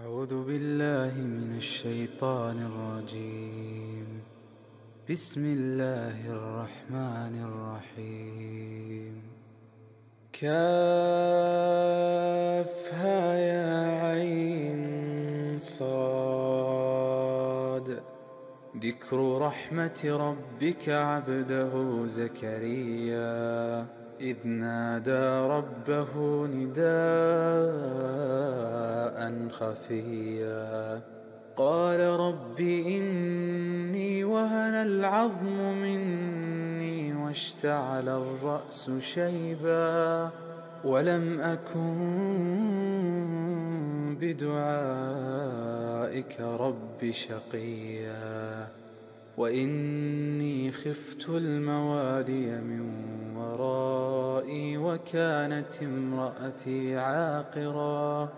أعوذ بالله من الشيطان الرجيم. بسم الله الرحمن الرحيم. كافها يا عين صاد. ذكر رحمة ربك عبده زكريا إذ نادى ربه نداء خفيا قال رب إني وهن العظم مني واشتعل الرأس شيبا ولم أكن بدعائك رب شقيا وإني خفت الموالي من ورائي وكانت امرأتي عاقرا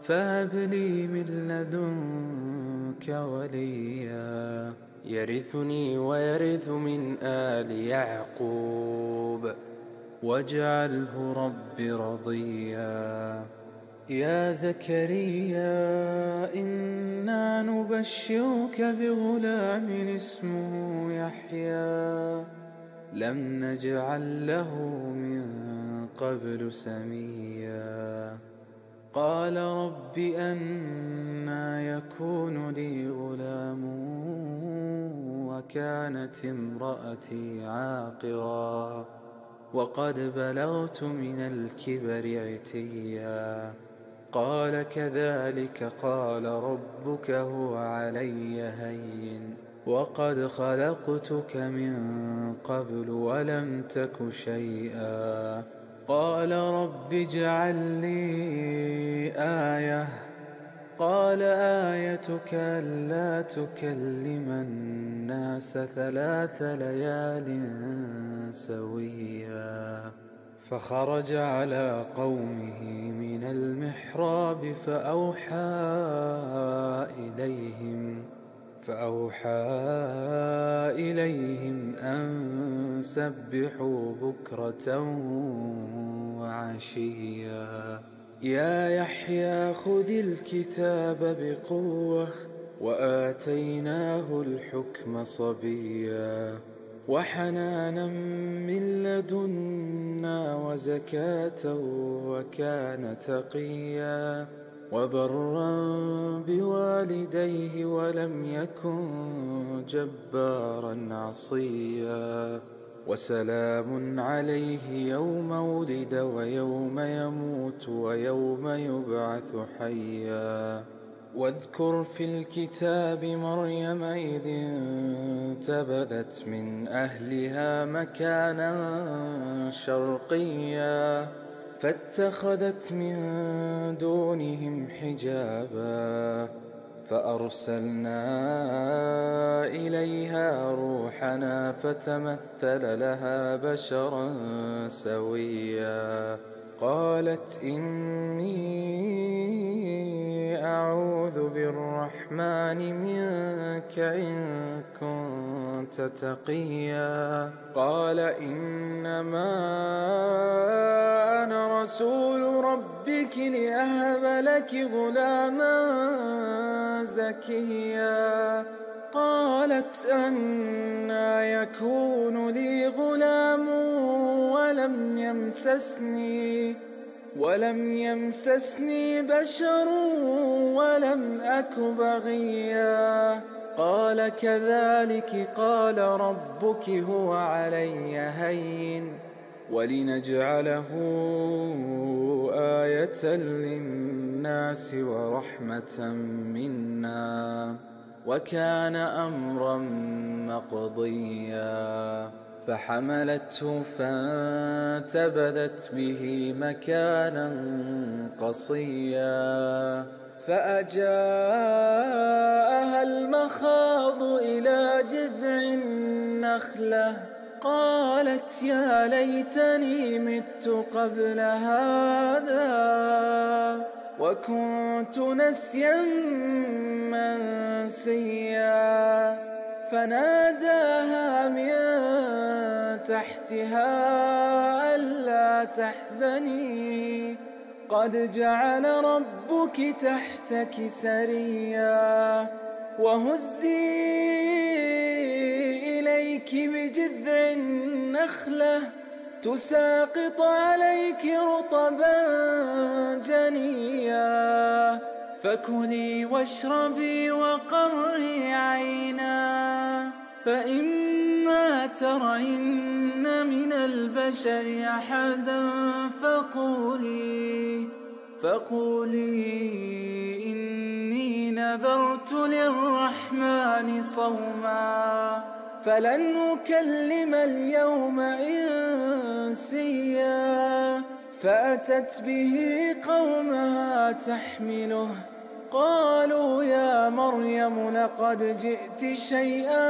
فهب لي من لدنك وليا يرثني ويرث من آل يعقوب واجعله رب رضيا. يا زكريا إنا نبشرك بغلام اسمه يحيى لم نجعل له من قبل سميا قال رب أنى يكون لي غلام وكانت امرأتي عاقرا وقد بلغت من الكبر عتيا قال كذلك قال ربك هو علي هين وقد خلقتك من قبل ولم تك شيئا قال رب اجعل لي آية قال آيتك ألا تكلم الناس 3 ليال سويا فخرج على قومه من المحراب فأوحى إليهم أن سبحوا بكرة وعشيا يا يحيى خذ الكتاب بقوة وآتيناه الحكم صبيا وحنانا من لدنا وزكاة وكان تقيا وبرا بوالديه ولم يكن جبارا عصيا وسلام عليه يوم ولد ويوم يموت ويوم يبعث حيا واذكر في الكتاب مريم إذ انتبذت من أهلها مكانا شرقيا فاتخذت من دونهم حجابا فأرسلنا إليها روحنا فتمثل لها بشرا سويا قالت إني أعوذ بالرحمن منك إن كنت تقيا قال إنما أنا رسول ربك لأهب لك غلاما زكيا قالت أنى يكون لي غلام ولم يمسسني بشر ولم أك بغيا قال كذلك قال ربك هو علي هين ولنجعله آية للناس ورحمة منا وكان أمرا مقضيا فحملته فانتبذت به مكانا قصيا فأجاءها المخاض إلى جذع النخلة قالت يا ليتني مت قبل هذا وكنت نسيا منسيا فناداها من تحتها ألا تحزني قد جعل ربك تحتك سريا وهزي إليك بجذع النخلة تساقط عليك رطبا جنيا فكلي واشربي وقري عينا فإما ترين من البشر أحدا فقولي إني نذرت للرحمن صوما فلن أكلم اليوم إنسيا فأتت به قومها تحمله قالوا يا مريم لقد جئت شيئا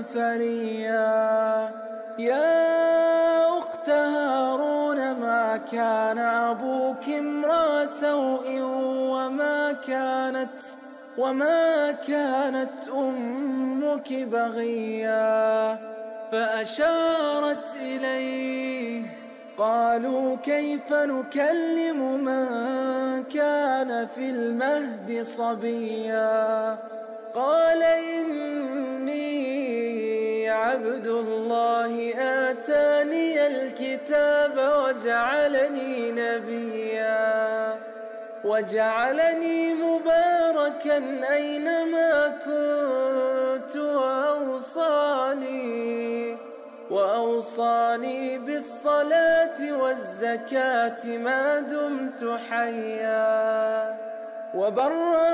فريا يا أخت هارون ما كان أبوك امرأ سوء وما كانت أمك بغيا فأشارت إليه قالوا كيف نكلم من كان في المهد صبيا قال إني عبد الله آتاني الكتاب وجعلني مباركا أينما كنت وأوصاني بالصلاة والزكاة ما دمت حيا وبرا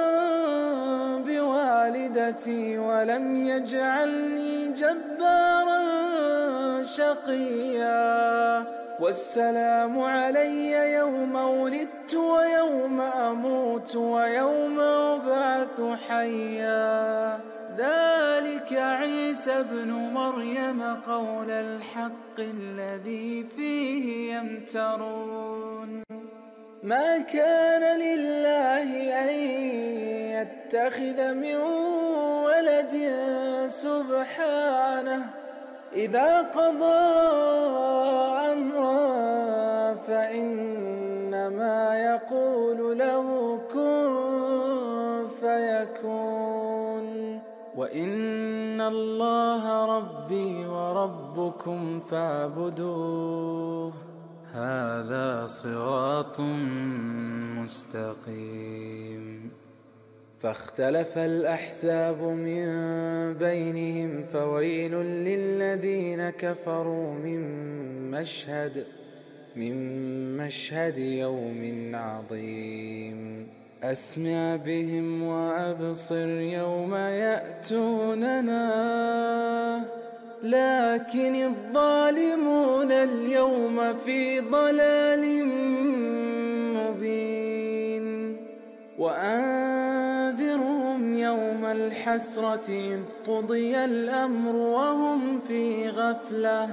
بوالدتي ولم يجعلني جبارا شقيا والسلام علي يوم ولدت ويوم أموت ويوم أبعث حيا ذلك عيسى ابن مريم قول الحق الذي فيه يمترون ما كان لله أن يتخذ من ولد سبحانه إذا قضى أمرا فإنما يقول له كن فيكون وإن الله ربي وربكم فاعبدوه هذا صراط مستقيم فاختلف الأحزاب من بينهم فويل للذين كفروا من مشهد يوم عظيم أسمع بهم وأبصر يوم يأتوننا لكن الظالمون اليوم في ضلال مبين وأنذرهم يوم الحسرة إذ قضي الأمر وهم في غفلة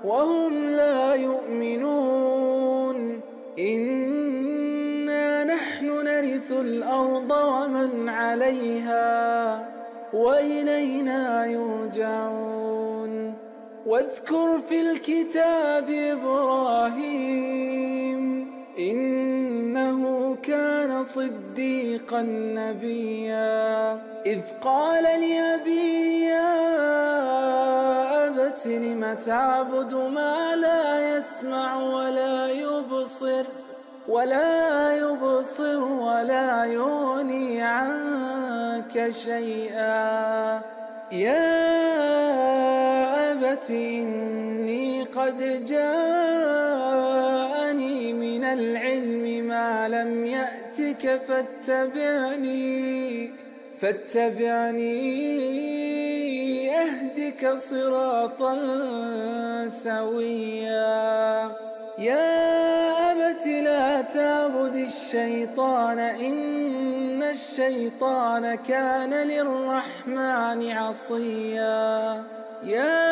وهم لا يؤمنون إنا نحن نرث الأرض ومن عليها وإلينا يرجعون واذكر في الكتاب إبراهيم إنه كان صديقا نبيا إذ قال لأبيه يا أبت لم تعبد ما لا يسمع ولا يبصر ولا يغني عنك شيئا يا أبت إني قد جاءني من العلم ما لم يأتك فاتبعني أهدك صراطا سويا يا أبت لا تعبد الشيطان إن الشيطان كان للرحمن عصيا يا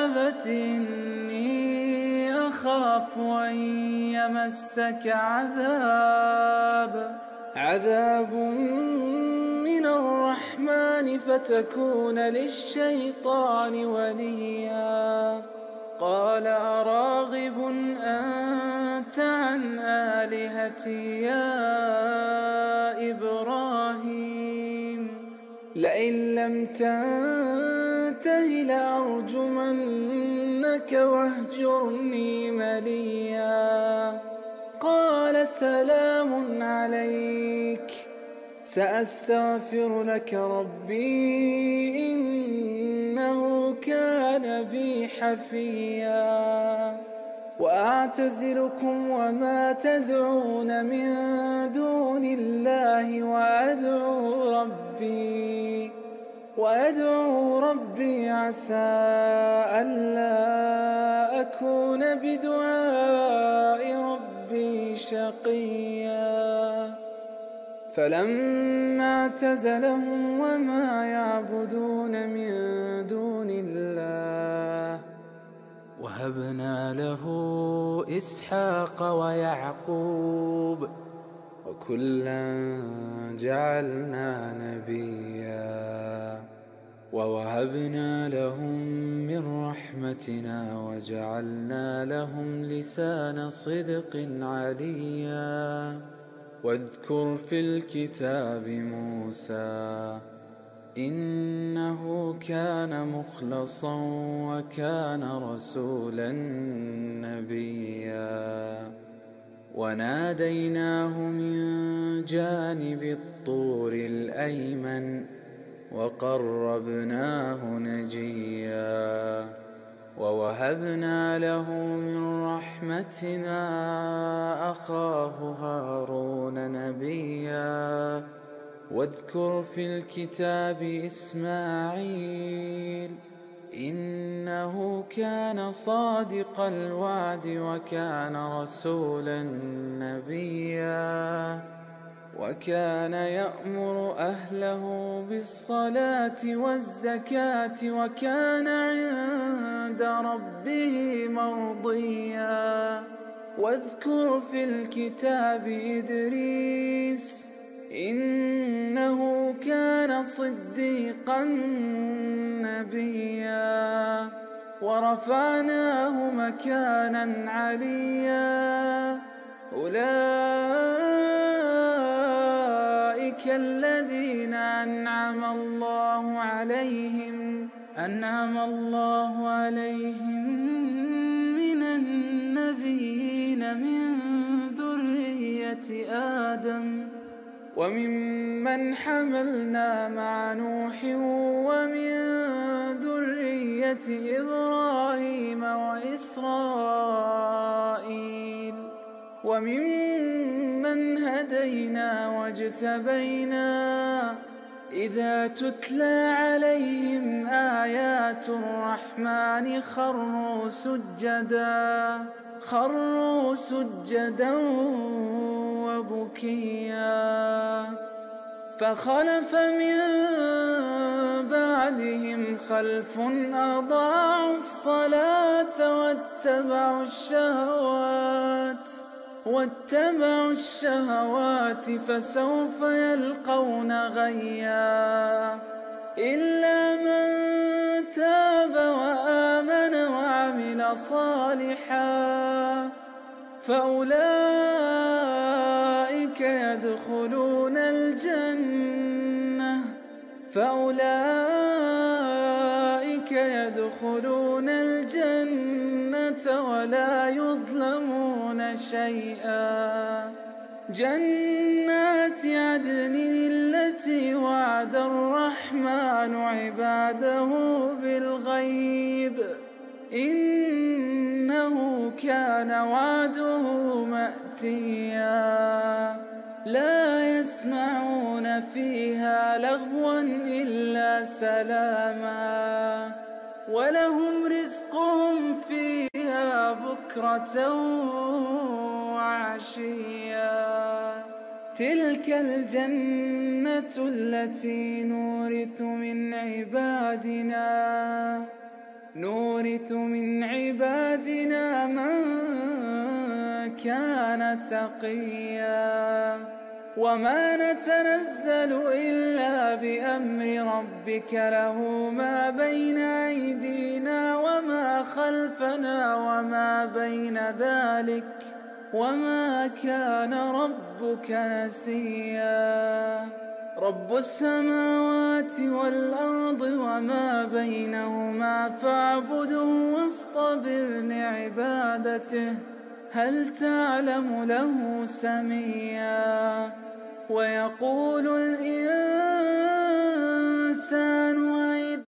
أبت إني أخاف أن يمسك عذاب من الرحمن فتكون للشيطان وليا قال أراغب أنت عن آلهتي يا إبراهيم لئن لم تنته لأرجمنك واهجرني مليا قال سلام عليك سأستغفر لك ربي إنه كان بي حفيا وأعتزلكم وما تدعون من دون الله وأدعو ربي عسى ألا أكون بدعاء ربي شقيا فلما اعتزلهم وما يعبدون من دون الله وهبنا له إسحاق ويعقوب وكلا جعلنا نبيا ووهبنا لهم من رحمتنا وجعلنا لهم لسان صدق عليا واذكر في الكتاب موسى إنه كان مخلصا وكان رسولا نبيا وناديناه من جانب الطور الأيمن وقربناه نجيا ووهبنا له من رحمتنا أخاه هارون نبيا واذكر في الكتاب إسماعيل إنه كان صادق الوعد وكان رسولا نبيا وكان يأمر أهله بالصلاة والزكاة وكان عند ربه مرضيا واذكر في الكتاب إدريس إنه كان صديقا نبيا ورفعناه مكانا عليا أولئك الذين أنعم الله عليهم من النبيين من ذرية آدم وممن حملنا مع نوح ومن ذرية إبراهيم وإسرائيل وممن هدينا واجتبينا إذا تتلى عليهم آيات الرحمن خروا سجدا وبكيا فخلف من بعدهم خلف أضاعوا الصلاة واتبعوا الشهوات فسوف يلقون غيا إلا من تاب وآمن وعمل صالحا فأولئك يدخلون الجنة ولا يظلمون شيئا جنات عدن التي وعد الرحمن عباده بالغيب إنه كان وعده مأتيا لا يسمعون فيها لغوا إلا سلاما ولهم رزقهم فيها بكرة وعشيا تلك الجنة التي نورث من عبادنا من كان تقيا وما نتنزل إلا بأمر ربك له ما بين أيدينا وما خلفنا وما بين ذلك وما كان ربك نسيا رب السماوات والأرض وما بينهما فاعبده واصطبر لعبادته هل تعلم له سميا ويقول الإنسان